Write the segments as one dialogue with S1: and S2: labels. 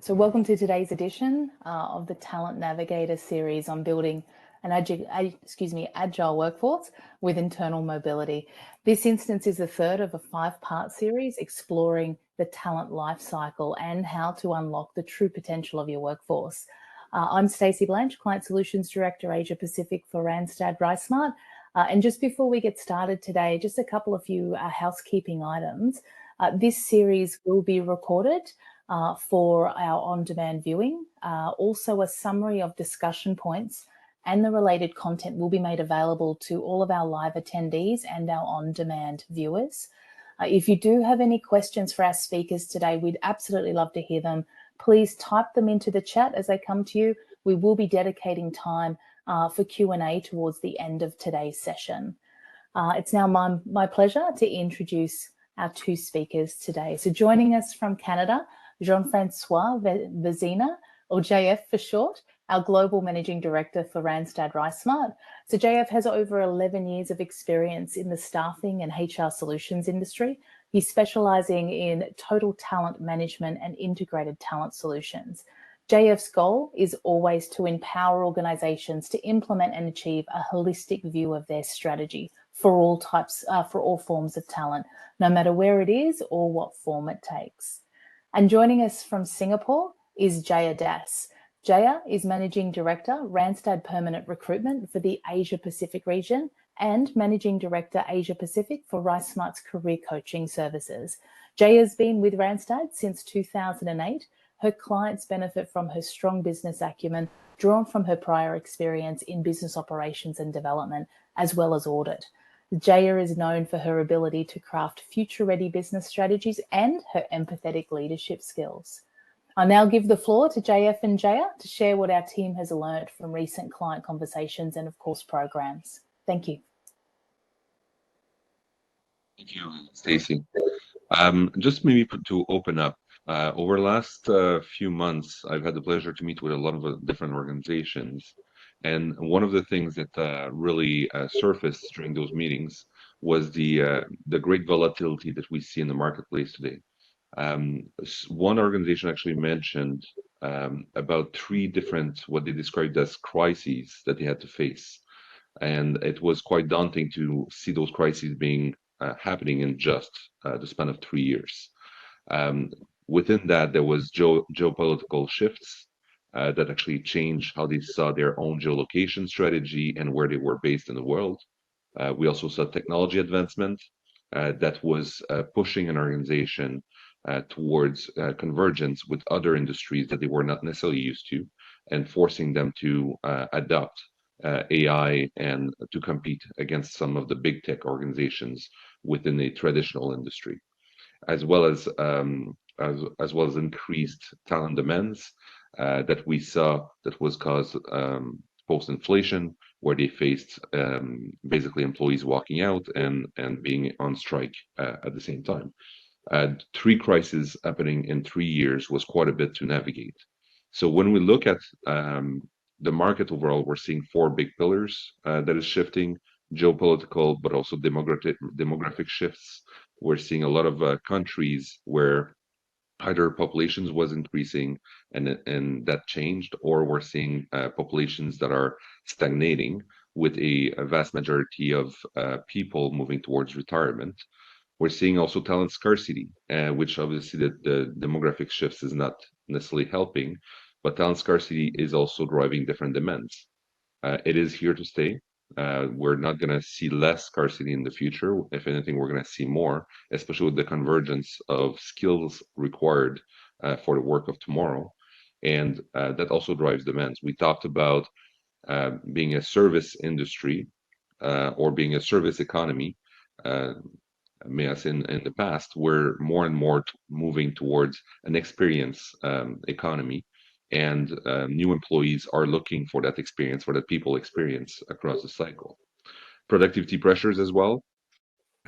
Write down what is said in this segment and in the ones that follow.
S1: So welcome to today's edition of the Talent Navigator series on building an agile workforce with internal mobility. This instance is the third of a 5-part series exploring the talent life cycle and how to unlock the true potential of your workforce. I'm Stacey Blanche, Client Solutions Director, Asia Pacific for Randstad RiseSmart. And just before we get started today, just a couple of few housekeeping items. This series will be recorded for our on-demand viewing. Also, a summary of discussion points and the related content will be made available to all of our live attendees and our on-demand viewers. If you do have any questions for our speakers today, we'd absolutely love to hear them. Please type them into the chat as they come to you. We will be dedicating time for Q&A towards the end of today's session. It's now my pleasure to introduce our two speakers today. So joining us from Canada, Jean-Francois Vezina, or JF for short, our Global Managing Director for Randstad RiseSmart. So JF has over 11 years of experience in the staffing and HR solutions industry. He's specialising in total talent management and integrated talent solutions. JF's goal is always to empower organisations to implement and achieve a holistic view of their strategy for all forms of talent, no matter where it is or what form it takes. And joining us from Singapore is Jaya Das. Jaya is Managing Director, Randstad Permanent Recruitment for the Asia Pacific region and Managing Director, Asia Pacific for RiseSmart's career coaching services. Jaya's been with Randstad since 2008. Her clients benefit from her strong business acumen, drawn from her prior experience in business operations and development, as well as audit. Jaya is known for her ability to craft future-ready business strategies and her empathetic leadership skills. I'll now give the floor to JF and Jaya to share what our team has learned from recent client conversations and, of course, programs. Thank you.
S2: Thank you, Stacey. Just maybe to open up, over the last few months, I've had the pleasure to meet with a lot of different organizations. And one of the things that really surfaced during those meetings was the great volatility that we see in the marketplace today. One organization actually mentioned about 3 different, what they described as crises that they had to face. And it was quite daunting to see those crises being happening in just the span of 3 years. Within that, there was geopolitical shifts that actually changed how they saw their own geolocation strategy and where they were based in the world. We also saw technology advancement that was pushing an organization towards convergence with other industries that they were not necessarily used to, and forcing them to adopt AI and to compete against some of the big tech organizations within a traditional industry, as well as increased talent demands that we saw that was caused post-inflation, where they faced basically employees walking out and being on strike at the same time. 3 crises happening in 3 years was quite a bit to navigate. So when we look at the market overall, we're seeing 4 big pillars that is shifting: geopolitical, but also demographic shifts. We're seeing a lot of countries where either populations was increasing and that changed, or we're seeing populations that are stagnating with a vast majority of people moving towards retirement. We're seeing also talent scarcity, which obviously the demographic shifts is not necessarily helping, but talent scarcity is also driving different demands. It is here to stay. We're not going to see less scarcity in the future. If anything, we're going to see more, especially with the convergence of skills required for the work of tomorrow. And that also drives demands. We talked about being a service industry or being a service economy. As in the past, we're more and more moving towards an experience economy. And new employees are looking for that experience, for that people experience across the cycle. Productivity pressures as well.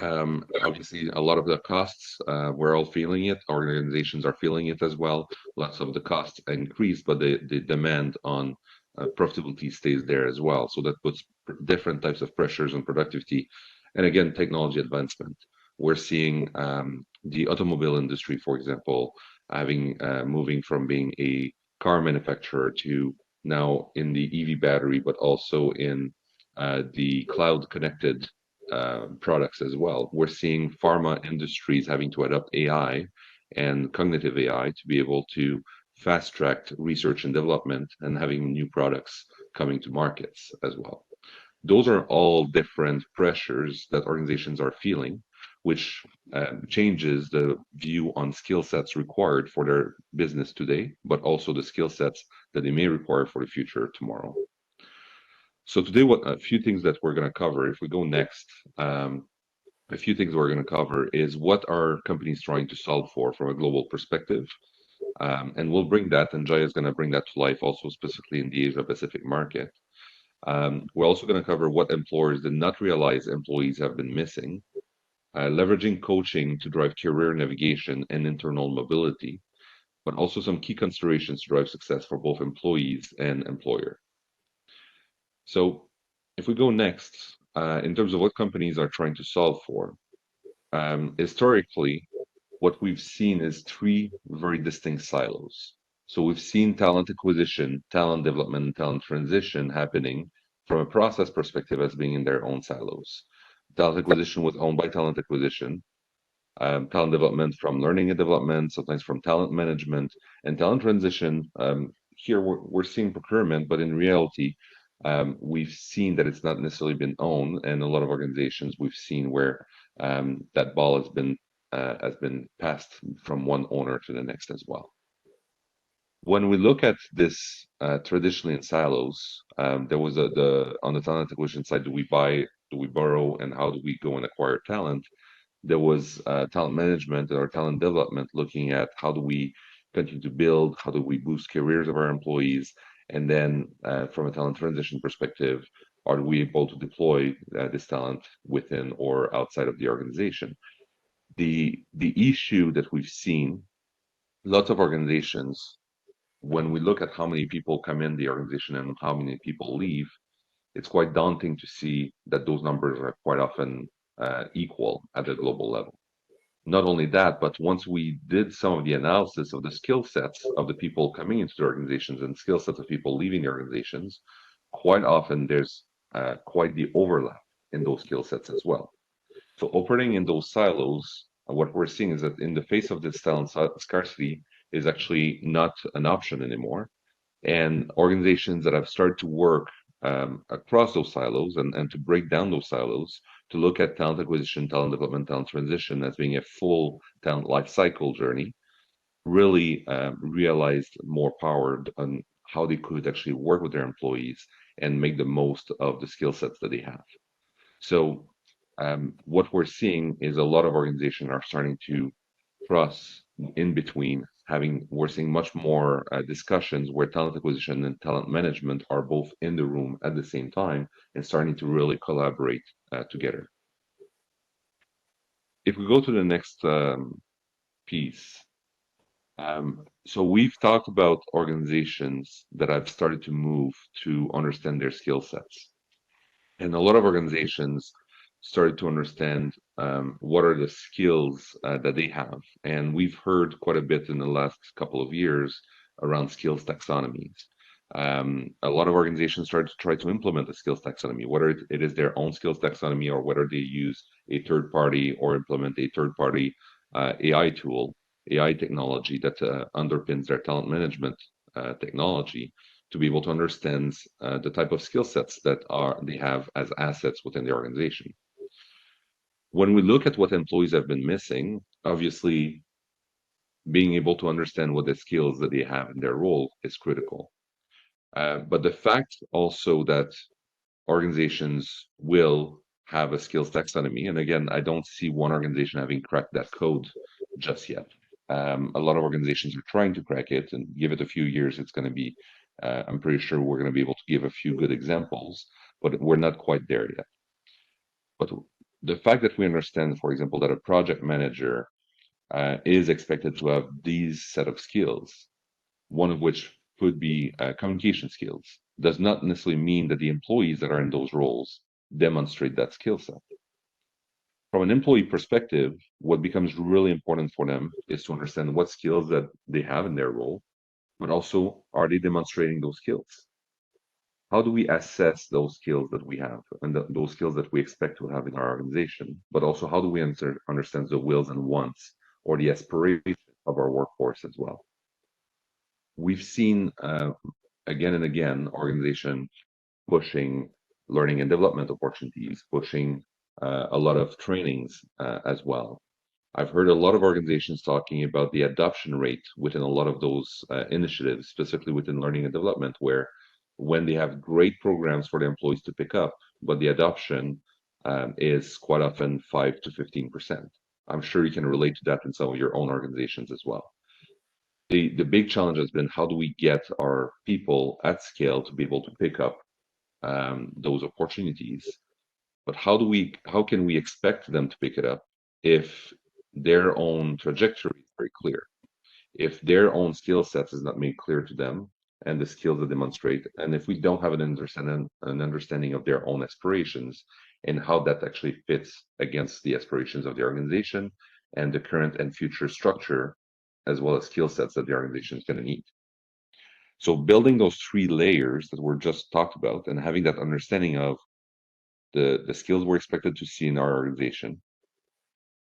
S2: Obviously, a lot of the costs, we're all feeling it. Organizations are feeling it as well. Lots of the costs increase, but the demand on profitability stays there as well. So that puts different types of pressures on productivity. And again, technology advancement. We're seeing the automobile industry, for example, moving from being a car manufacturer to now in the EV battery, but also in the cloud connected products as well. We're seeing pharma industries having to adopt AI and cognitive AI to be able to fast track research and development and having new products coming to markets as well. Those are all different pressures that organizations are feeling, which changes the view on skill sets required for their business today, but also the skill sets that they may require for the future tomorrow. So today, what a few things that we're going to cover. If we go next, a few things we're going to cover is what are companies trying to solve for from a global perspective, and we'll bring that, and Jaya is going to bring that to life also specifically in the Asia Pacific market. We're also going to cover what employers did not realize employees have been missing, leveraging coaching to drive career navigation and internal mobility, but also some key considerations to drive success for both employees and employer. So if we go next, in terms of what companies are trying to solve for, historically, what we've seen is three very distinct silos. So we've seen talent acquisition, talent development, and talent transition happening from a process perspective as being in their own silos. Talent acquisition was owned by talent acquisition, talent development from learning and development, sometimes from talent management, and talent transition. Here we're seeing procurement, but in reality, we've seen that it's not necessarily been owned, and a lot of organizations we've seen where that ball has been passed from one owner to the next as well. When we look at this traditionally in silos, there was on the talent acquisition side, do we buy, do we borrow, and how do we go and acquire talent? There was talent management or talent development looking at how do we continue to build, how do we boost careers of our employees, and then from a talent transition perspective, are we able to deploy this talent within or outside of the organization? The issue that we've seen, lots of organizations, when we look at how many people come in the organization and how many people leave, it's quite daunting to see that those numbers are quite often equal at a global level. Not only that, but once we did some of the analysis of the skill sets of the people coming into the organizations and skill sets of people leaving the organizations, quite often there's quite the overlap in those skill sets as well. So operating in those silos, what we're seeing is that in the face of this talent scarcity is actually not an option anymore. And organizations that have started to work across those silos and to break down those silos, to look at talent acquisition, talent development, talent transition as being a full talent life cycle journey, really realized more power on how they could actually work with their employees and make the most of the skill sets that they have. So what we're seeing is a lot of organizations are starting to cross in between. We're seeing much more discussions where talent acquisition and talent management are both in the room at the same time and starting to really collaborate together. If we go to the next piece, so we've talked about organizations that have started to move to understand their skill sets. And a lot of organizations started to understand what are the skills that they have. And we've heard quite a bit in the last couple of years around skills taxonomies. A lot of organizations started to try to implement a skills taxonomy, whether it is their own skills taxonomy or whether they use a third party or implement a third party AI tool, AI technology that underpins their talent management technology to be able to understand the type of skill sets that they have as assets within the organization. When we look at what employees have been missing, obviously being able to understand what the skills that they have in their role is critical. But the fact also that organizations will have a skills taxonomy, and again, I don't see one organization having cracked that code just yet. A lot of organizations are trying to crack it, and give it a few years, it's going to be I'm pretty sure we're going to be able to give a few good examples, but we're not quite there yet. But the fact that we understand, for example, that a project manager is expected to have these set of skills, one of which could be communication skills, does not necessarily mean that the employees that are in those roles demonstrate that skill set. From an employee perspective, what becomes really important for them is to understand what skills that they have in their role, but also, are they demonstrating those skills? How do we assess those skills that we have and those skills that we expect to have in our organization? But also, how do we understand the wills and wants or the aspirations of our workforce as well? We've seen again and again organizations pushing learning and development opportunities, pushing a lot of trainings as well. I've heard a lot of organizations talking about the adoption rate within a lot of those initiatives, specifically within learning and development, where when they have great programs for the employees to pick up, but the adoption is quite often 5 to 15%. I'm sure you can relate to that in some of your own organizations as well. The big challenge has been how do we get our people at scale to be able to pick up those opportunities, but how can we expect them to pick it up if their own trajectory is very clear, if their own skill sets is not made clear to them and the skills that demonstrate, and if we don't have an understanding of their own aspirations and how that actually fits against the aspirations of the organization and the current and future structure, as well as skill sets that the organization is going to need. So building those three layers that were just talked about and having that understanding of the skills we're expected to see in our organization,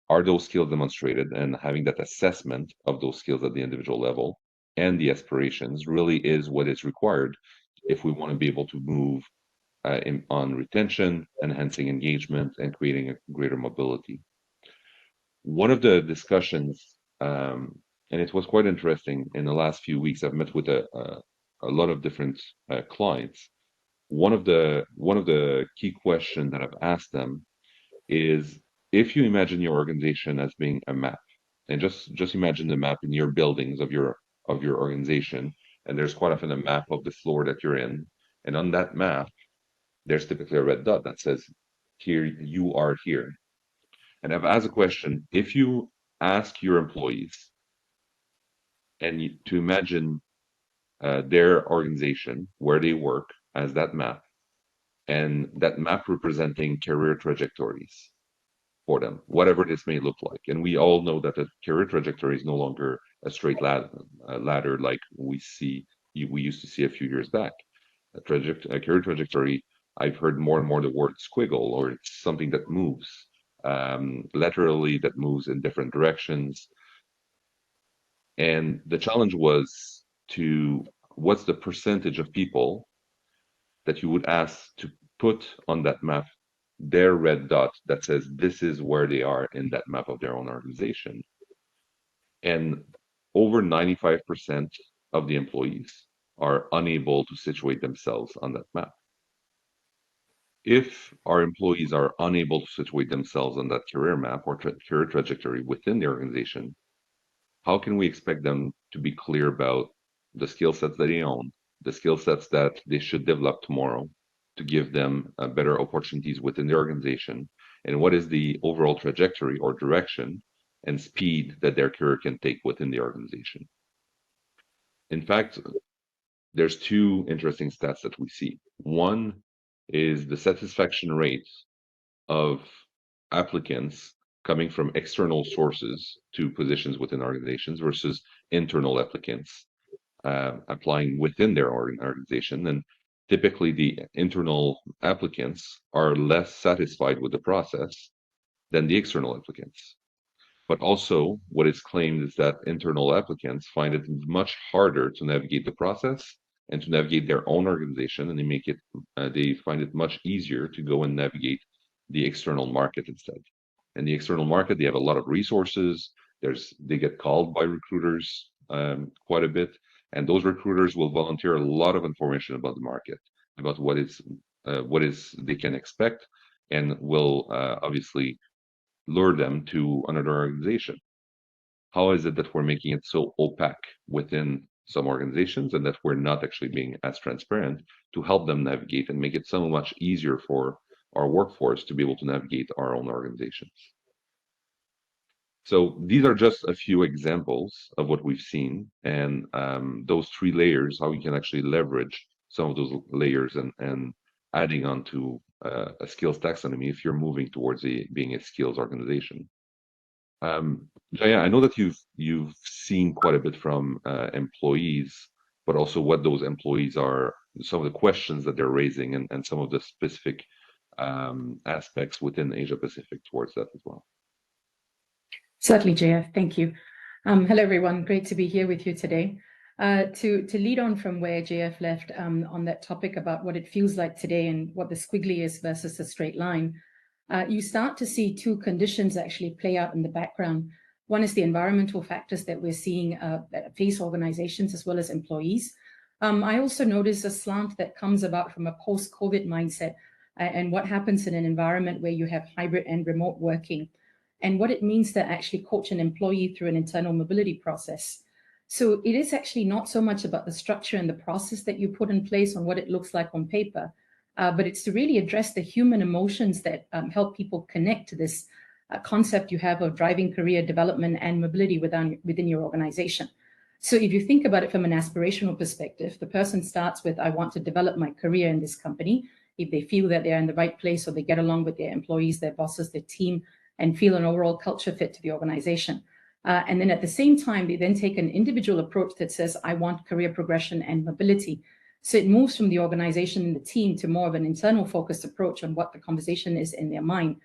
S2: are those skills demonstrated, and having that assessment of those skills at the individual level and the aspirations really is what is required if we want to be able to move on retention, enhancing engagement, and creating a greater mobility. One of the discussions, and it was quite interesting in the last few weeks, I've met with a lot of different clients. One of the key questions that I've asked them is, if you imagine your organization as being a map, and just imagine the map in your buildings of your organization, and there's quite often a map of the floor that you're in, and on that map there's typically a red dot that says, here you are here. And I've asked a question: if you ask your employees to imagine their organization where they work as that map, and that map representing career trajectories for them, whatever this may look like. And we all know that a career trajectory is no longer a straight ladder like we used to see a few years back. A career trajectory, I've heard more and more the word squiggle, or it's something that moves laterally, that moves in different directions. And the challenge was what's the percentage of people that you would ask to put on that map their red dot that says this is where they are in that map of their own organization. And over 95% of the employees are unable to situate themselves on that map. If our employees are unable to situate themselves on that career map or career trajectory within the organization, how can we expect them to be clear about the skill sets that they own, the skill sets that they should develop tomorrow to give them better opportunities within the organization, and what is the overall trajectory or direction and speed that their career can take within the organization? In fact, there's two interesting stats that we see. One is the satisfaction rate of applicants coming from external sources to positions within organizations versus internal applicants applying within their organization. And typically the internal applicants are less satisfied with the process than the external applicants. But also what is claimed is that internal applicants find it much harder to navigate the process and to navigate their own organization, and they find it much easier to go and navigate the external market instead. And the external market, they have a lot of resources. They get called by recruiters quite a bit, and those recruiters will volunteer a lot of information about the market, about what is they can expect, and will obviously lure them to another organization. How is it that we're making it so opaque within some organizations, and that we're not actually being as transparent to help them navigate and make it so much easier for our workforce to be able to navigate our own organizations? So these are just a few examples of what we've seen, and those three layers, how we can actually leverage some of those layers and adding on to a skills taxonomy if you're moving towards being a skills organization. Jaya, I know that you've seen quite a bit from employees, but also what those employees are, some of the questions that they're raising, and some of the specific aspects within Asia Pacific towards that as well.
S3: Certainly, Jaya. Thank you. Hello, everyone. Great to be here with you today. To lead on from where JF left on that topic about what it feels like today and what the squiggly is versus the straight line, you start to see two conditions actually play out in the background. One is the environmental factors that we're seeing that face organizations as well as employees. I also notice a slant that comes about from a post-COVID mindset and what happens in an environment where you have hybrid and remote working, and what it means to actually coach an employee through an internal mobility process. So it is actually not so much about the structure and the process that you put in place on what it looks like on paper, but it's to really address the human emotions that help people connect to this concept you have of driving career development and mobility within your organization. So if you think about it from an aspirational perspective, the person starts with, I want to develop my career in this company. If they feel that they're in the right place or they get along with their employees, their bosses, their team, and feel an overall culture fit to the organization. And then at the same time, they then take an individual approach that says, I want career progression and mobility. So it moves from the organization and the team to more of an internal focused approach on what the conversation is in their mind.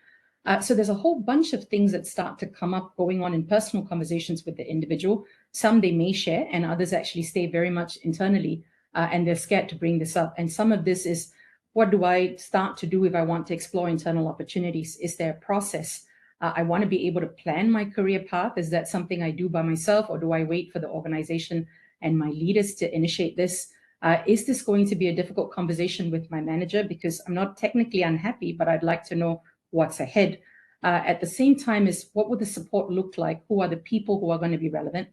S3: So there's a whole bunch of things that start to come up going on in personal conversations with the individual. Some they may share and others actually stay very much internally and they're scared to bring this up. And some of this is, what do I start to do if I want to explore internal opportunities? Is there a process? I want to be able to plan my career path. Is that something I do by myself, or do I wait for the organization and my leaders to initiate this? Is this going to be a difficult conversation with my manager? Because I'm not technically unhappy, but I'd like to know what's ahead. At the same time, is what would the support look like? Who are the people who are going to be relevant?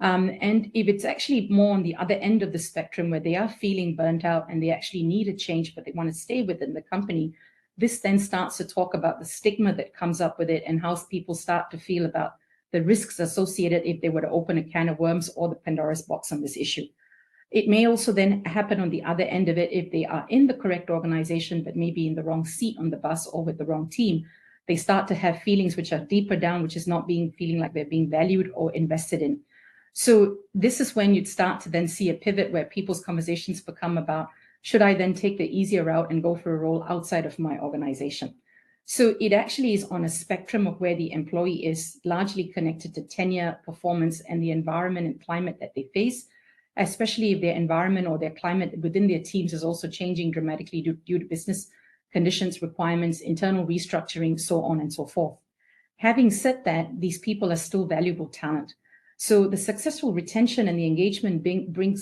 S3: And if it's actually more on the other end of the spectrum where they are feeling burnt out and they actually need a change, but they want to stay within the company, this then starts to talk about the stigma that comes up with it and how people start to feel about the risks associated if they were to open a can of worms or the Pandora's box on this issue. It may also then happen on the other end of it if they are in the correct organization, but maybe in the wrong seat on the bus or with the wrong team. They start to have feelings which are deeper down, which is not feeling like they're being valued or invested in. So this is when you'd start to then see a pivot where people's conversations become about, should I then take the easier route and go for a role outside of my organization? So it actually is on a spectrum of where the employee is largely connected to tenure, performance, and the environment and climate that they face, especially if their environment or their climate within their teams is also changing dramatically due to business conditions, requirements, internal restructuring, so on and so forth. Having said that, these people are still valuable talent. So the successful retention and the engagement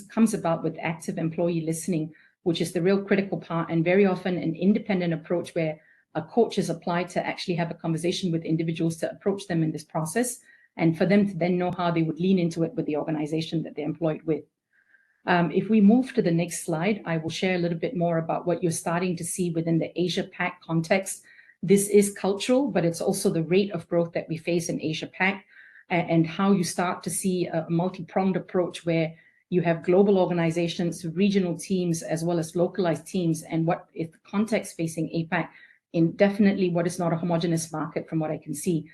S3: comes about with active employee listening, which is the real critical part, and very often an independent approach where a coach is applied to actually have a conversation with individuals to approach them in this process, and for them to then know how they would lean into it with the organization that they're employed with. If we move to the next slide, I will share a little bit more about what you're starting to see within the Asia-Pac context. This is cultural, but it's also the rate of growth that we face in Asia-Pac and how you start to see a multi-pronged approach where you have global organizations, regional teams, as well as localized teams, and what is the context facing APAC in definitely what is not a homogeneous market from what I can see.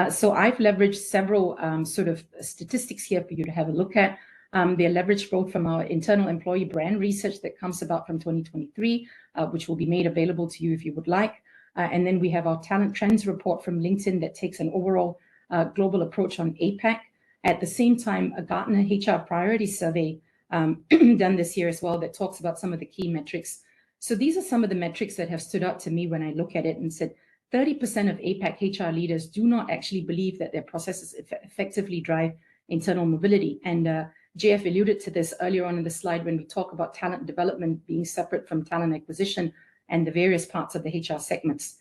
S3: So I've leveraged several sort of statistics here for you to have a look at. They're leveraged both from our internal employee brand research that comes about from 2023, which will be made available to you if you would like. And then we have our talent trends report from LinkedIn that takes an overall global approach on APAC. At the same time, a Gartner HR priority survey done this year as well that talks about some of the key metrics. So these are some of the metrics that have stood out to me when I look at it and said 30% of APAC HR leaders do not actually believe that their processes effectively drive internal mobility. And JF alluded to this earlier on in the slide when we talk about talent development being separate from talent acquisition and the various parts of the HR segments.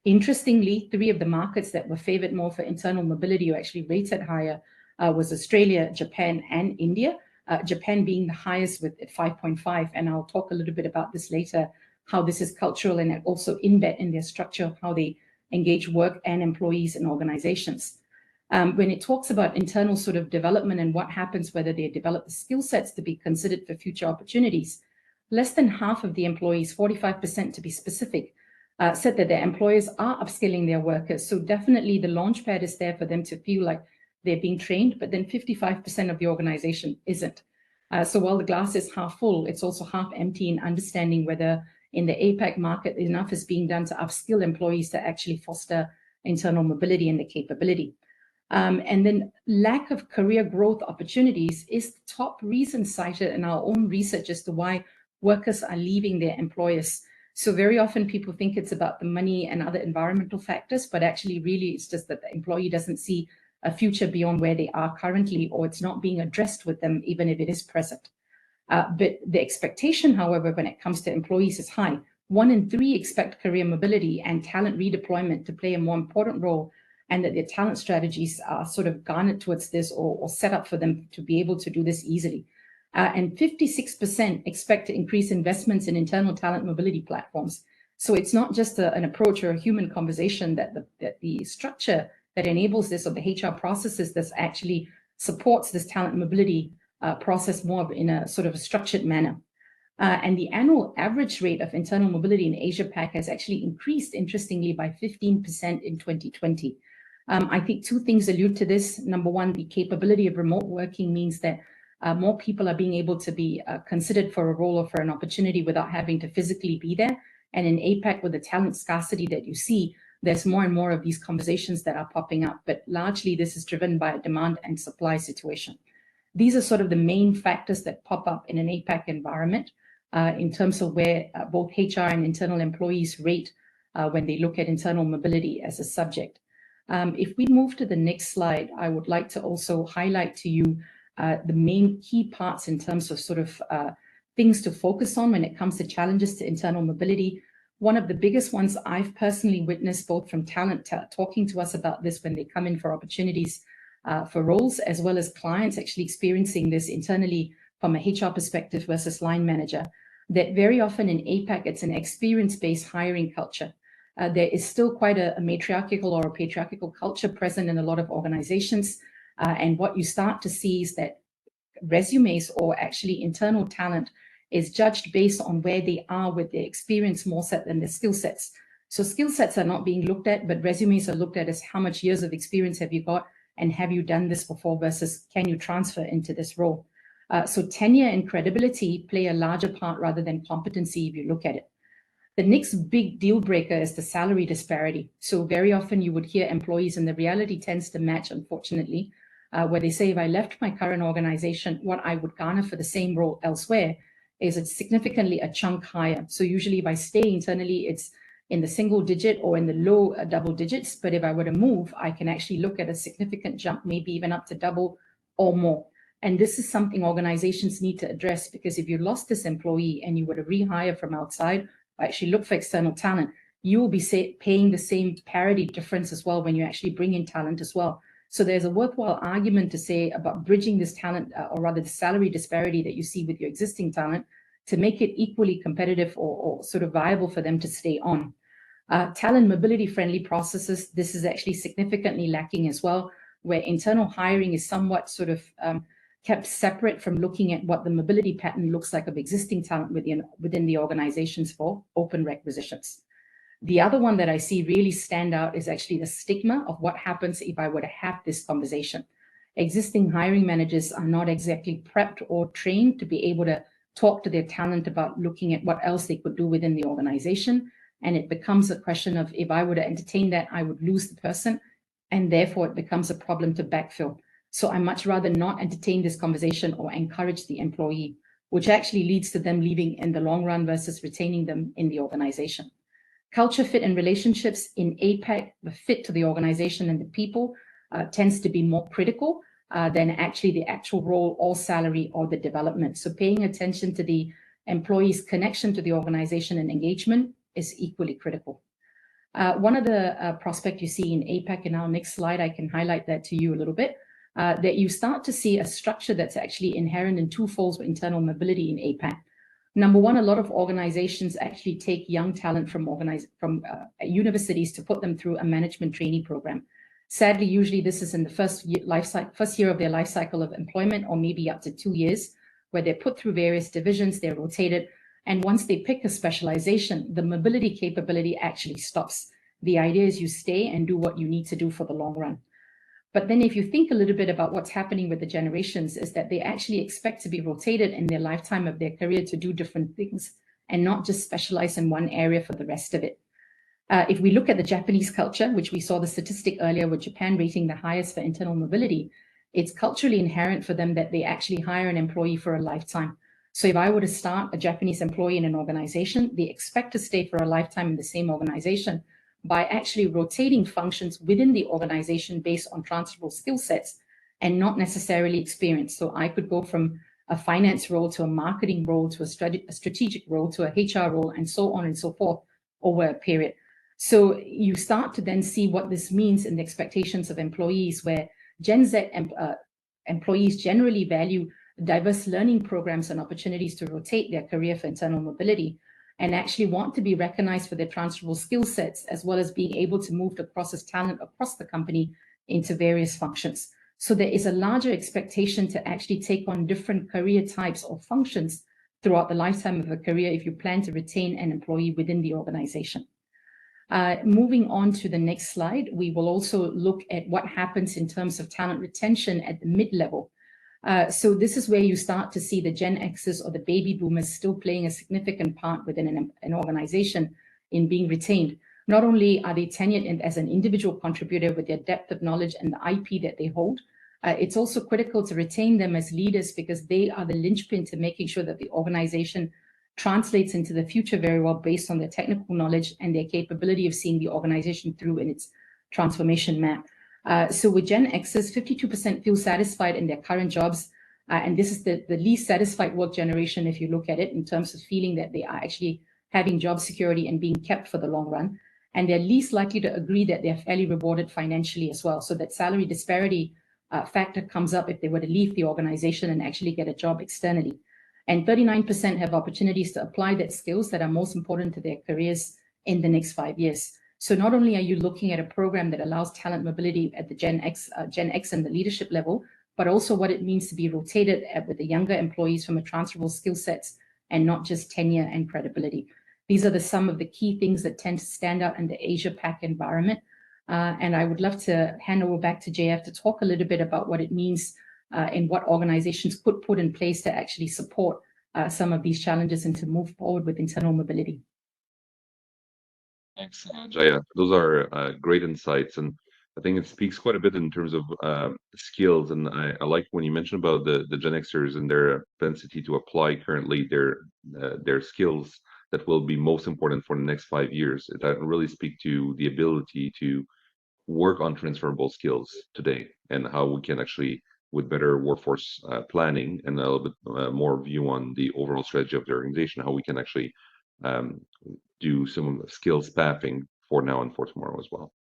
S3: Interestingly, 3 of the markets that were favored more for internal mobility or actually rated higher was Australia, Japan, and India. Japan being the highest with 5.5, and I'll talk a little bit about this later, how this is cultural and also embed in their structure of how they engage work and employees in organizations. When it talks about internal sort of development and what happens, whether they develop the skill sets to be considered for future opportunities, less than half of the employees, 45% to be specific, said that their employers are upskilling their workers. So definitely the launchpad is there for them to feel like they're being trained, but then 55% of the organization isn't. So while the glass is half full, it's also half empty in understanding whether in the APAC market enough is being done to upskill employees to actually foster internal mobility and the capability. And then lack of career growth opportunities is the top reason cited in our own research as to why workers are leaving their employers. So very often people think it's about the money and other environmental factors, but actually really it's just that the employee doesn't see a future beyond where they are currently, or it's not being addressed with them, even if it is present. But the expectation, however, when it comes to employees is high. 1 in 3 expect career mobility and talent redeployment to play a more important role, and that their talent strategies are sort of garnered towards this or set up for them to be able to do this easily. And 56% expect to increase investments in internal talent mobility platforms. So it's not just an approach or a human conversation that the structure that enables this, or the HR processes that actually supports this talent mobility process more in a sort of a structured manner. And the annual average rate of internal mobility in Asia-Pac has actually increased, interestingly, by 15% in 2020. I think 2 things allude to this. Number 1, the capability of remote working means that more people are being able to be considered for a role or for an opportunity without having to physically be there. And in APAC, with the talent scarcity that you see, there's more and more of these conversations that are popping up. But largely, this is driven by a demand and supply situation. These are sort of the main factors that pop up in an APAC environment in terms of where both HR and internal employees rate when they look at internal mobility as a subject. If we move to the next slide, I would like to also highlight to you the main key parts in terms of sort of things to focus on when it comes to challenges to internal mobility. One of the biggest ones I've personally witnessed, both from talent talking to us about this when they come in for opportunities for roles, as well as clients actually experiencing this internally from a HR perspective versus line manager, that very often in APAC, it's an experience-based hiring culture. There is still quite a matriarchal or a patriarchal culture present in a lot of organizations. And what you start to see is that resumes, or actually internal talent, is judged based on where they are with their experience more set than their skill sets. So skill sets are not being looked at, but resumes are looked at as how much years of experience have you got, and have you done this before versus can you transfer into this role. So tenure and credibility play a larger part rather than competency if you look at it. The next big deal breaker is the salary disparity. So very often you would hear employees, and the reality tends to match, unfortunately, where they say, if I left my current organization, what I would garner for the same role elsewhere is it's significantly a chunk higher. So usually if I stay internally, it's in the single digit or in the low double digits. But if I were to move, I can actually look at a significant jump, maybe even up to double or more. And this is something organizations need to address, because if you lost this employee and you were to rehire from outside, actually look for external talent, you will be paying the same parity difference as well when you actually bring in talent as well. So there's a worthwhile argument to say about bridging this talent, or rather the salary disparity that you see with your existing talent, to make it equally competitive or sort of viable for them to stay on. Talent mobility friendly processes, this is actually significantly lacking as well, where internal hiring is somewhat sort of kept separate from looking at what the mobility pattern looks like of existing talent within the organizations for open requisitions. The other one that I see really stand out is actually the stigma of what happens if I were to have this conversation. Existing hiring managers are not exactly prepped or trained to be able to talk to their talent about looking at what else they could do within the organization. And it becomes a question of, if I were to entertain that, I would lose the person, and therefore it becomes a problem to backfill. So I much rather not entertain this conversation or encourage the employee, which actually leads to them leaving in the long run versus retaining them in the organization. Culture fit and relationships in APAC, the fit to the organization and the people tends to be more critical than actually the actual role or salary or the development. So paying attention to the employee's connection to the organization and engagement is equally critical. One of the prospects you see in APAC, in our next slide, I can highlight that to you a little bit, that you start to see a structure that's actually inherent in 2 folds of internal mobility in APAC. Number one, a lot of organizations actually take young talent from universities to put them through a management trainee program. Sadly, usually this is in the first year of their life cycle of employment, or maybe up to 2 years, where they're put through various divisions, they're rotated, And once they pick a specialization, the mobility capability actually stops. The idea is you stay and do what you need to do for the long run. But then if you think a little bit about what's happening with the generations, is that they actually expect to be rotated in their lifetime of their career to do different things and not just specialize in one area for the rest of it. If we look at the Japanese culture, which we saw the statistic earlier with Japan rating the highest for internal mobility, it's culturally inherent for them that they actually hire an employee for a lifetime. So if I were to start a Japanese employee in an organization, they expect to stay for a lifetime in the same organization by actually rotating functions within the organization based on transferable skill sets and not necessarily experience. So I could go from a finance role to a marketing role to a strategic role to a HR role and so on and so forth over a period. So you start to then see what this means in the expectations of employees, where Gen Z employees generally value diverse learning programs and opportunities to rotate their career for internal mobility, and actually want to be recognized for their transferable skill sets, as well as being able to move across as talent across the company into various functions. So there is a larger expectation to actually take on different career types or functions throughout the lifetime of a career if you plan to retain an employee within the organization. Moving on to the next slide, we will also look at what happens in terms of talent retention at the mid-level. So this is where you start to see the Gen X's or the baby boomers still playing a significant part within an organization in being retained. Not only are they tenured as an individual contributor with their depth of knowledge and the IP that they hold, it's also critical to retain them as leaders because they are the linchpin to making sure that the organization translates into the future very well based on their technical knowledge and their capability of seeing the organization through in its transformation map. So with Gen X's, 52% feel satisfied in their current jobs. And this is the least satisfied work generation if you look at it in terms of feeling that they are actually having job security and being kept for the long run. And they're least likely to agree that they're fairly rewarded financially as well. So that salary disparity factor comes up if they were to leave the organization and actually get a job externally. And 39% have opportunities to apply that skills that are most important to their careers in the next 5 years. So not only are you looking at a program that allows talent mobility at the Gen X and the leadership level, but also what it means to be rotated with the younger employees from a transferable skill sets and not just tenure and credibility. These are some of the key things that tend to stand out in the Asia-Pac environment. And I would love to hand over back to JF to talk a little bit about what it means and what organizations could put in place to actually support some of these challenges and to move forward with internal mobility.
S2: Thanks, Jaya. Those are great insights, and I think it speaks quite a bit in terms of skills. And I like when you mentioned about the Gen Xers and their propensity to apply currently their skills that will be most important for the next 5 years. That really speak to the ability to work on transferable skills today and how we can actually, with better workforce planning and a little bit more view on the overall strategy of the organization, how we can actually do some skills pathing for now and for tomorrow as well.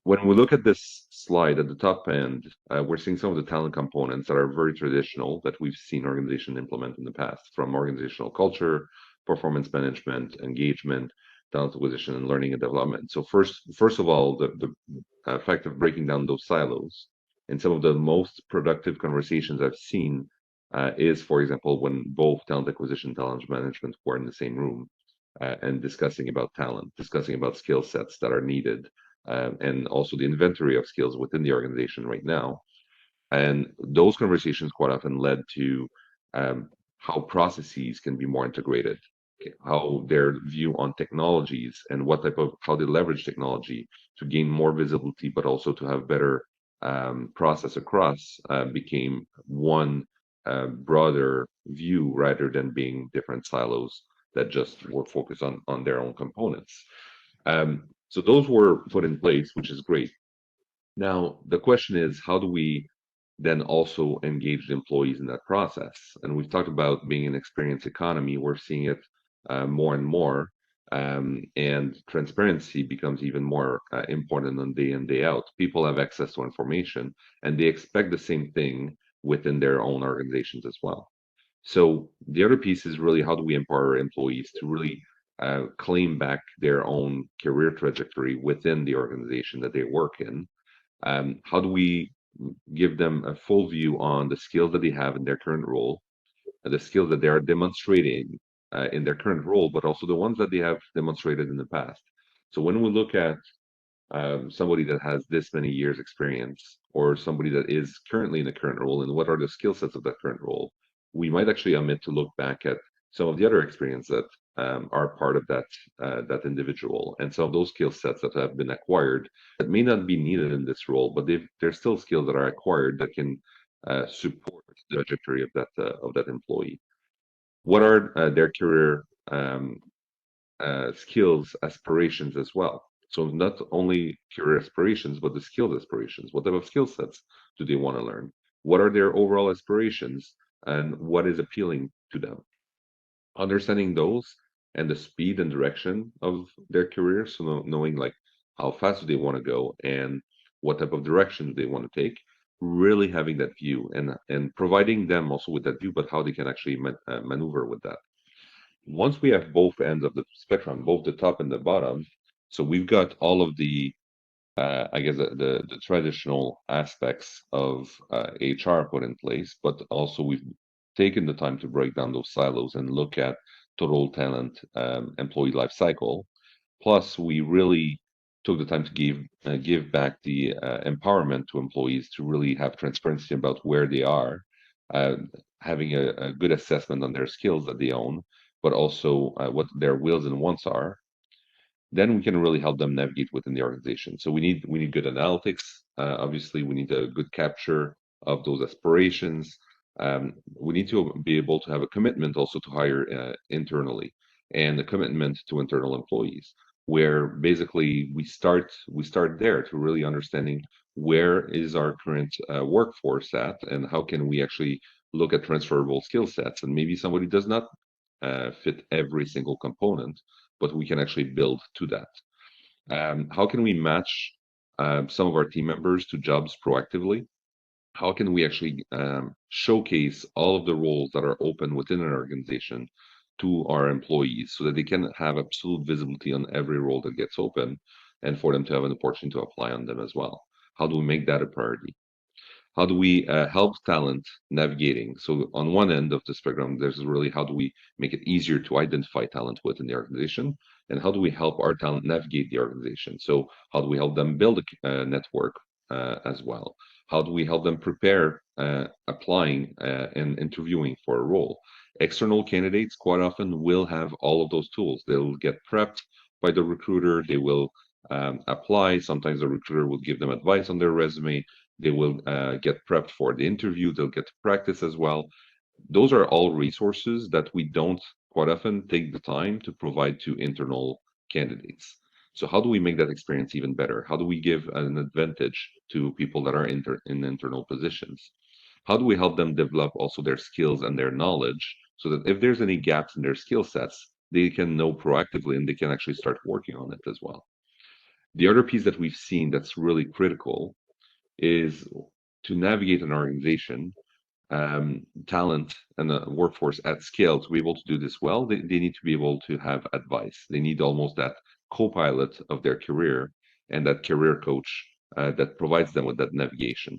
S2: When we look at this slide at the top end, we're seeing some of the talent components that are very traditional that we've seen organizations implement in the past, from organizational culture, performance management, engagement, talent acquisition, and learning and development. So first of all, the fact of breaking down those silos, and some of the most productive conversations I've seen is, for example, when both talent acquisition and talent management were in the same room and discussing about talent, discussing about skill sets that are needed, and also the inventory of skills within the organization right now. And those conversations quite often led to how processes can be more integrated, how their view on technologies and how they leverage technology to gain more visibility, but also to have better process across became one broader view rather than being different silos that just were focused on their own components. So those were put in place, which is great. Now, the question is, how do we then also engage the employees in that process? And we've talked about being an experience economy. We're seeing it more and more, and transparency becomes even more important on day in, day out. People have access to information, and they expect the same thing within their own organizations as well. So the other piece is really, how do we empower employees to really claim back their own career trajectory within the organization that they work in? How do we give them a full view on the skills that they have in their current role, the skills that they are demonstrating in their current role, but also the ones that they have demonstrated in the past. So when we look at somebody that has this many years experience, or somebody that is currently in the current role, and what are the skill sets of that current role, we might actually omit to look back at some of the other experience that are part of that individual, and some of those skill sets that have been acquired that may not be needed in this role, but they're still skills that are acquired that can support the trajectory of that employee. What are their career skills aspirations as well? So not only career aspirations, but the skills aspirations. What type of skill sets do they want to learn? What are their overall aspirations, and what is appealing to them? Understanding those and the speed and direction of their career, so knowing like how fast do they want to go and what type of direction do they want to take, really having that view and providing them also with that view, but how they can actually maneuver with that. Once we have both ends of the spectrum, both the top and the bottom, so we've got all of the I guess the traditional aspects of HR put in place, but also we've taken the time to break down those silos and look at total talent employee life cycle. Plus, we really took the time to give back the empowerment to employees to really have transparency about where they are, uh, having a good assessment on their skills that they own, but also what their wills and wants are. Then we can really help them navigate within the organization. So we need good analytics. Obviously, we need a good capture of those aspirations. We need to be able to have a commitment also to hire internally, and a commitment to internal employees, where basically we start there to really understanding where is our current workforce at, and how can we actually look at transferable skill sets, and maybe somebody does not fit every single component, but we can actually build to that. How can we match some of our team members to jobs proactively? How can we actually showcase all of the roles that are open within an organization to our employees so that they can have absolute visibility on every role that gets open, and for them to have an opportunity to apply on them as well? How do we make that a priority? How do we help talent navigating? So on one end of the spectrum, there's really how do we make it easier to identify talent within the organization, and how do we help our talent navigate the organization? So how do we help them build a network as well? How do we help them prepare applying and interviewing for a role? External candidates quite often will have all of those tools. They'll get prepped by the recruiter. They will apply. Sometimes the recruiter will give them advice on their resume. They will get prepped for the interview. They'll get to practice as well. Those are all resources that we don't quite often take the time to provide to internal candidates. So how do we make that experience even better? How do we give an advantage to people that are in internal positions? How do we help them develop also their skills and their knowledge so that if there's any gaps in their skill sets, they can know proactively and they can actually start working on it as well. The other piece that we've seen that's really critical is to navigate an organization, talent and the workforce at scale. To be able to do this well, they need to be able to have advice. They need almost that co-pilot of their career and that career coach that provides them with that navigation.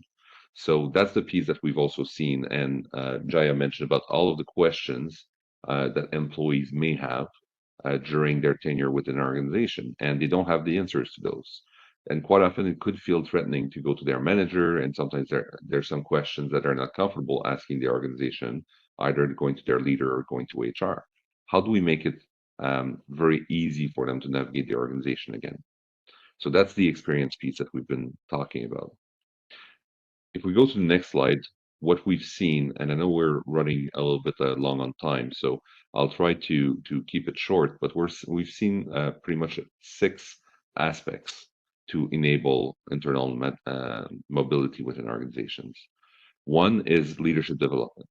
S2: So that's the piece that we've also seen. And Jaya mentioned about all of the questions that employees may have during their tenure within an organization, and they don't have the answers to those. And quite often it could feel threatening to go to their manager, and sometimes there's some questions that are not comfortable asking the organization, either going to their leader or going to HR. How do we make it very easy for them to navigate the organization again? So that's the experience piece that we've been talking about. If we go to the next slide, what we've seen, and I know we're running a little bit long on time, so I'll try to keep it short, but we've seen pretty much 6 aspects to enable internal mobility within organizations. One is leadership development.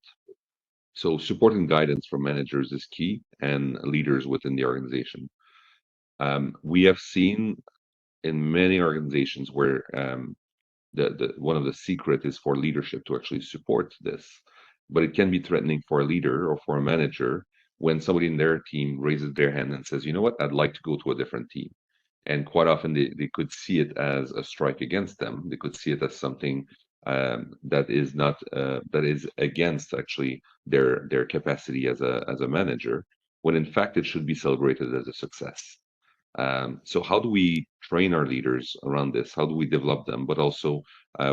S2: So support and guidance from managers is key, and leaders within the organization. We have seen in many organizations where the one of the secret is for leadership to actually support this, but it can be threatening for a leader or for a manager when somebody in their team raises their hand and says, you know what, I'd like to go to a different team. And quite often they could see it as a strike against them. They could see it as something that is not that is against actually their capacity as a manager, when in fact it should be celebrated as a success. So how do we train our leaders around this? How do we develop them? But also,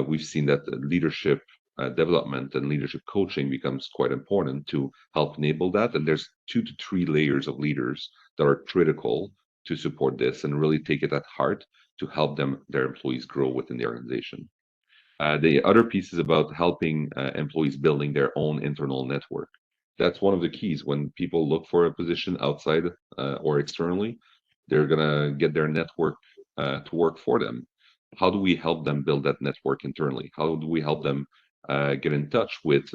S2: we've seen that leadership development and leadership coaching becomes quite important to help enable that. And there's 2 to 3 layers of leaders that are critical to support this and really take it at heart to help their employees grow within the organization. The other piece is about helping employees building their own internal network. That's one of the keys. When people look for a position outside or externally, they're gonna get their network to work for them. How do we help them build that network internally? How do we help them get in touch with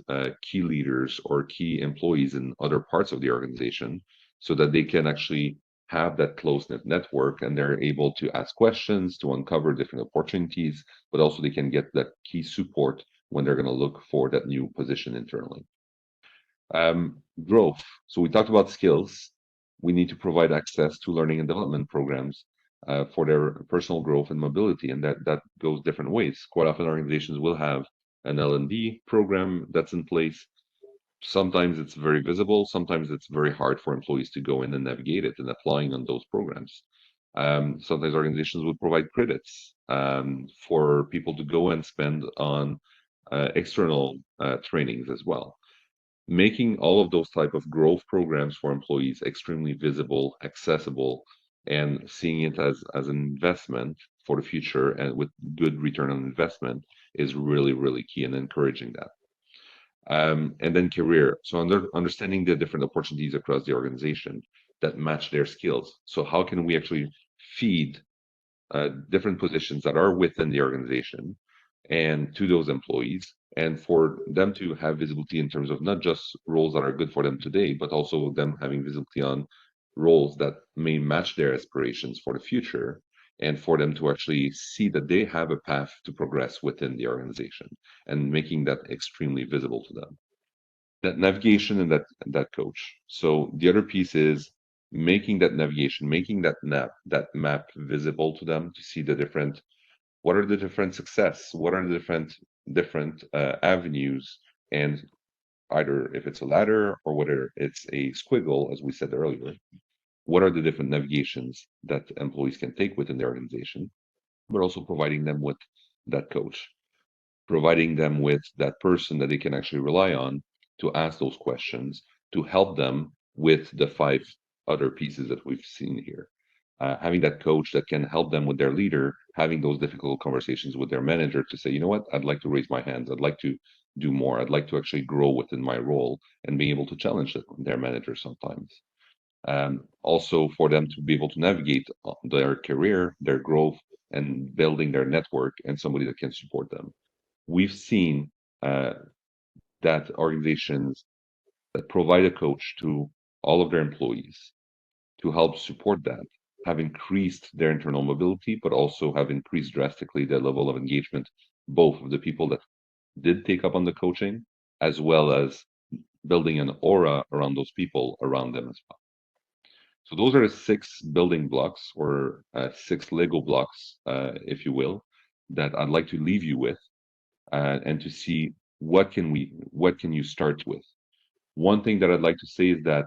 S2: key leaders or key employees in other parts of the organization so that they can actually have that close-knit network and they're able to ask questions, to uncover different opportunities, but also they can get that key support when they're going to look for that new position internally. Growth. So we talked about skills. We need to provide access to learning and development programs for their personal growth and mobility, and that goes different ways. Quite often organizations will have an L&D program that's in place. Sometimes it's very visible, sometimes it's very hard for employees to go in and navigate it and applying on those programs. Sometimes organizations would provide credits for people to go and spend on external trainings as well. Making all of those type of growth programs for employees extremely visible, accessible, and seeing it as an investment for the future and with good return on investment is really, really key in encouraging that. And then career. So understanding the different opportunities across the organization that match their skills. So how can we actually feed different positions that are within the organization and to those employees, and for them to have visibility in terms of not just roles that are good for them today, but also them having visibility on roles that may match their aspirations for the future, and for them to actually see that they have a path to progress within the organization and making that extremely visible to them. That navigation and that coach. So the other piece is making that navigation, making that map visible to them to see the different, what are the different success, what are the different avenues, and either if it's a ladder or whether it's a squiggle, as we said earlier, what are the different navigations that employees can take within the organization, but also providing them with that coach, providing them with that person that they can actually rely on to ask those questions, to help them with the 5 other pieces that we've seen here. Having that coach that can help them with their leader, having those difficult conversations with their manager to say, you know what, I'd like to raise my hands, I'd like to do more, I'd like to actually grow within my role, and being able to challenge their manager sometimes. Also for them to be able to navigate their career, their growth, and building their network, and somebody that can support them. We've seen that organizations that provide a coach to all of their employees to help support that have increased their internal mobility, but also have increased drastically the level of engagement, both of the people that did take up on the coaching, as well as building an aura around those people around them as well. So those are the 6 building blocks, or 6 Lego blocks, if you will, that I'd like to leave you with, and to see what can you start with. One thing that I'd like to say is that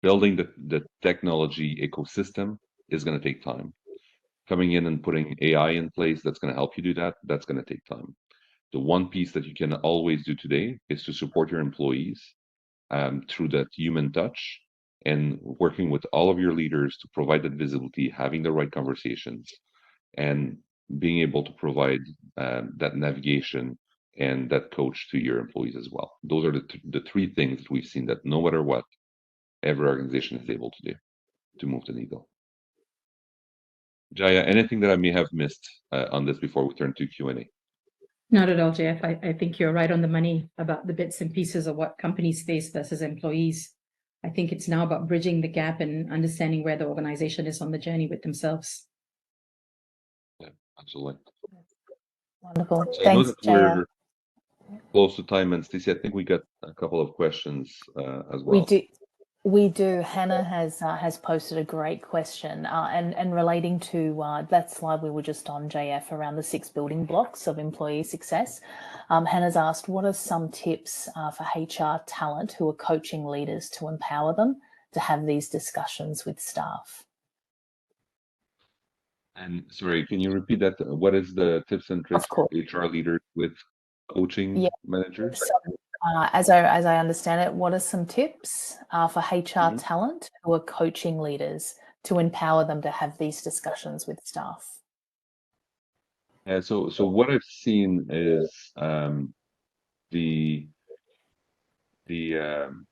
S2: building the technology ecosystem is going to take time. Coming in and putting AI in place that's going to help you do that, that's going to take time. The one piece that you can always do today is to support your employees through that human touch and working with all of your leaders to provide that visibility, having the right conversations, and being able to provide that navigation and that coach to your employees as well. Those are the 3 things that we've seen that no matter what, every organization is able to do to move the needle. Jaya, anything that I may have missed on this before we turn to Q&A?
S3: Not at all, Jeff. I think you're right on the money about the bits and pieces of what companies face versus employees. I think it's now about bridging the gap and understanding where the organization is on the journey with themselves.
S2: Yeah, absolutely.
S1: Wonderful.
S2: So
S1: Thanks, Jaya.
S2: we're close to time, and Stacey, I think we got a couple of questions as well.
S1: We do. Hannah has posted a great question, and relating to that slide we were just on, JF, around the 6 building blocks of employee success. Hannah's asked, what are some tips for HR talent who are coaching leaders to empower them to have these discussions with staff?
S2: And sorry, can you repeat that? What is the tips and tricks for HR leaders with coaching managers?
S1: So, as I understand it, what are some tips for HR talent who are coaching leaders to empower them to have these discussions with staff?
S2: So what I've seen is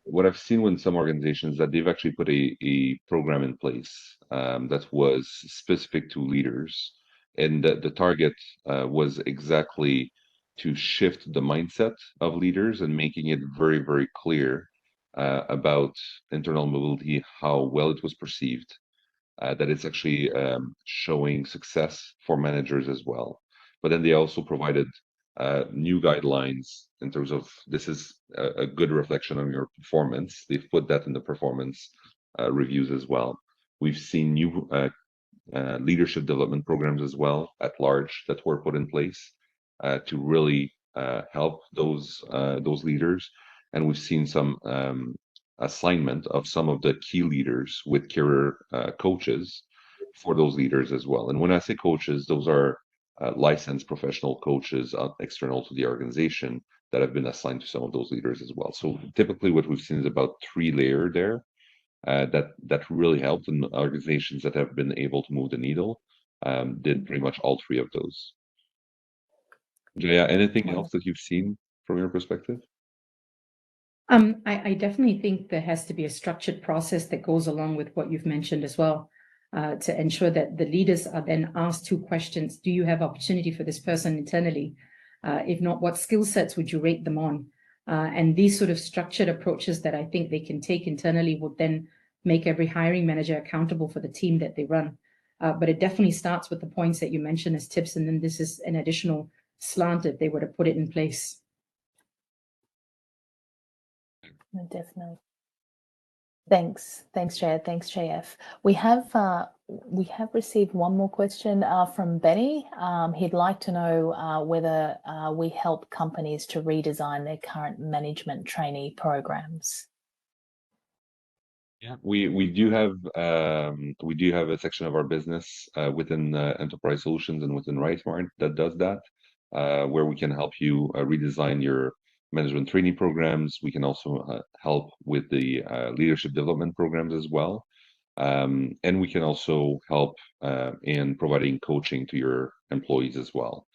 S2: what I've seen with some organizations that they've actually put a program in place that was specific to leaders, and the target was exactly to shift the mindset of leaders and making it very, very clear about internal mobility, how well it was perceived, that it's actually showing success for managers as well. But then they also provided new guidelines in terms of this is a good reflection on your performance. They've put that in the performance reviews as well. We've seen new leadership development programs as well at large that were put in place to really help those leaders. And we've seen some assignment of some of the key leaders with career coaches for those leaders as well. And when I say coaches, those are licensed professional coaches external to the organization that have been assigned to some of those leaders as well. So typically what we've seen is about 3 layers there that really helped, and organizations that have been able to move the needle did pretty much all 3 of those. Jaya, anything else that you've seen from your perspective?
S3: I definitely think there has to be a structured process that goes along with what you've mentioned as well, to ensure that the leaders are then asked 2 questions. Do you have opportunity for this person internally? If not, what skill sets would you rate them on? And these sort of structured approaches that I think they can take internally would then make every hiring manager accountable for the team that they run. But it definitely starts with the points that you mentioned as tips, and then this is an additional slant if they were to put it in place.
S1: Definitely. Thanks, Jaya. Thanks, JF. We have received one more question from Benny. He'd like to know whether we help companies to redesign their current management trainee programs.
S2: Yeah, we do have a section of our business within Enterprise Solutions and within RightSmart that does that, where we can help you redesign your management training programs. We can also help with the leadership development programs as well, and we can also help in providing coaching to your employees as well.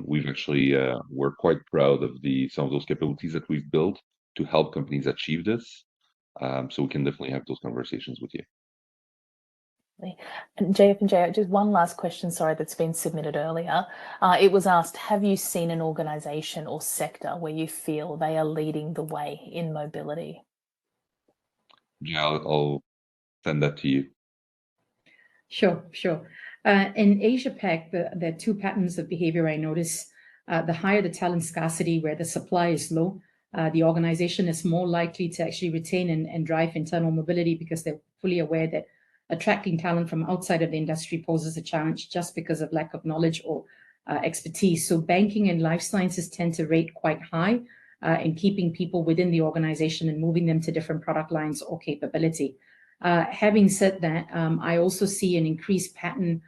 S2: We've actually we're quite proud of some of those capabilities that we've built to help companies achieve this. So we can definitely have those conversations with you.
S1: And JF and Jaya, just one last question, sorry, that's been submitted earlier. It was asked, have you seen an organisation or sector where you feel they are leading the way in mobility?
S2: Yeah, I'll send that to you.
S3: Sure. In Asia-Pac, there are 2 patterns of behavior I notice. The higher the talent scarcity, where the supply is low, the organization is more likely to actually retain and drive internal mobility because they're fully aware that attracting talent from outside of the industry poses a challenge just because of lack of knowledge or expertise. So banking and life sciences tend to rate quite high in keeping people within the organization and moving them to different product lines or capability. Having said that, I also see an increased pattern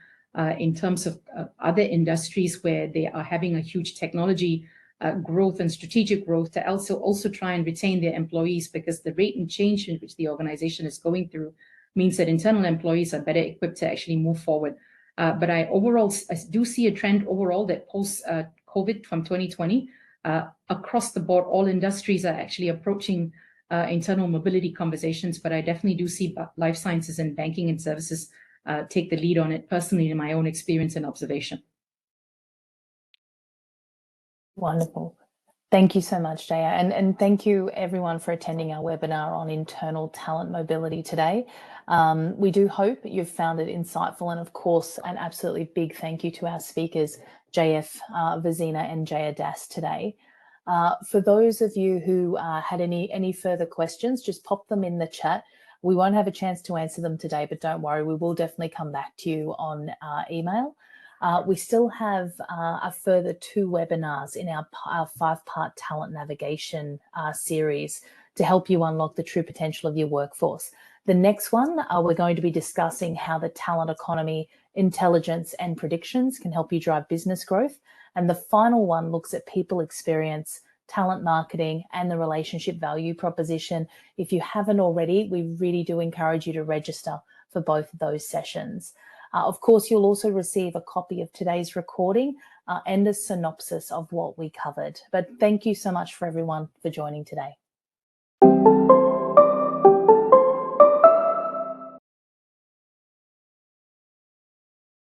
S3: in terms of other industries where they are having a huge technology growth and strategic growth to also try and retain their employees, because the rate and change in which the organization is going through means that internal employees are better equipped to actually move forward. But I do see a trend overall that post-COVID from 2020, across the board, all industries are actually approaching internal mobility conversations, but I definitely do see life sciences and banking and services take the lead on it, personally, in my own experience and observation.
S1: Wonderful. Thank you so much, Jaya. And thank you everyone for attending our webinar on internal talent mobility today. We do hope you've found it insightful, and of course, an absolutely big thank you to our speakers, JF, Vezina and Jaya Das today. For those of you who had any further questions, just pop them in the chat. We won't have a chance to answer them today, but don't worry, we will definitely come back to you on email. We still have a further 2 webinars in our 5-part talent navigation series to help you unlock the true potential of your workforce. The next one, we're going to be discussing how the talent economy, intelligence, and predictions can help you drive business growth. And the final one looks at people experience, talent marketing, and the relationship value proposition. If you haven't already, we really do encourage you to register for both of those sessions. Of course, you'll also receive a copy of today's recording and a synopsis of what we covered. But thank you so much for everyone for joining today.